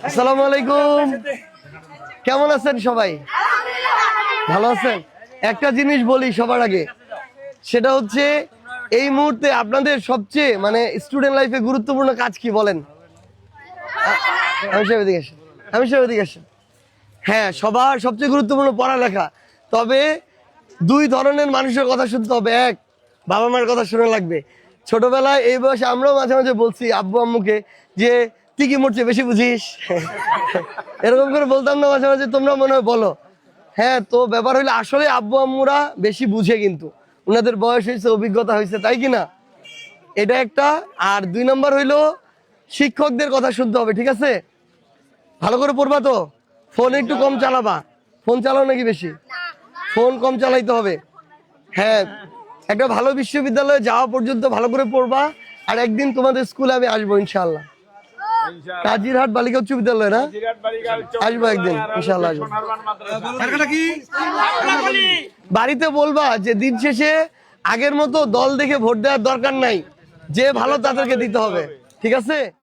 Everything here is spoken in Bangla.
আসসালামু আলাইকুম, কেমন আছেন সবাই? ভালো আছেন? একটা জিনিস বলি সবার আগে, সেটা হচ্ছে এই মুহূর্তে আপনাদের সবচেয়ে মানে স্টুডেন্ট লাইফে গুরুত্বপূর্ণ কাজ কি বলেন? আমি সব এদিকে আসেন। হ্যাঁ, সবার সবচেয়ে গুরুত্বপূর্ণ পড়ালেখা। তবে দুই ধরনের মানুষের কথা শুনতে হবে। এক, বাবা মার কথা শুনে লাগবে। ছোটবেলায় এই বয়সে আমরাও মাঝে মাঝে বলছি আব্বু আম্মুকে যে তুই কি মোটে বেশি বুঝিস, এরকম করে বলতাম না মাঝে মাঝে? তোমরা মনে হয় বলো। হ্যাঁ, তো ব্যাপার হইলে আসলে আব্বু আম্মুরা বেশি বুঝে, কিন্তু ওনাদের বয়স হয়েছে, অভিজ্ঞতা হয়েছে, তাই কি না? এটা একটা। আর দুই নম্বর হইলো শিক্ষকদের কথা শুনতে হবে, ঠিক আছে? ভালো করে পড়বা তো, ফোন একটু কম চালাবা। ফোন চালাও নাকি বেশি? ফোন কম চালাইতে হবে। হ্যাঁ, একটা ভালো বিশ্ববিদ্যালয়ে যাওয়া পর্যন্ত ভালো করে পড়বা। আর একদিন তোমাদের স্কুলে আমি আসবো ইনশাল্লাহ। কাজিরহাট বালিকা উচ্চ বিদ্যালয় না? আসবো একদিন ইনশাল্লাহ, আসবো। বাড়িতে বলবা যে দিন শেষে আগের মতো দল দেখে ভোট দেওয়ার দরকার নাই, যে ভালো তাদেরকে দিতে হবে, ঠিক আছে?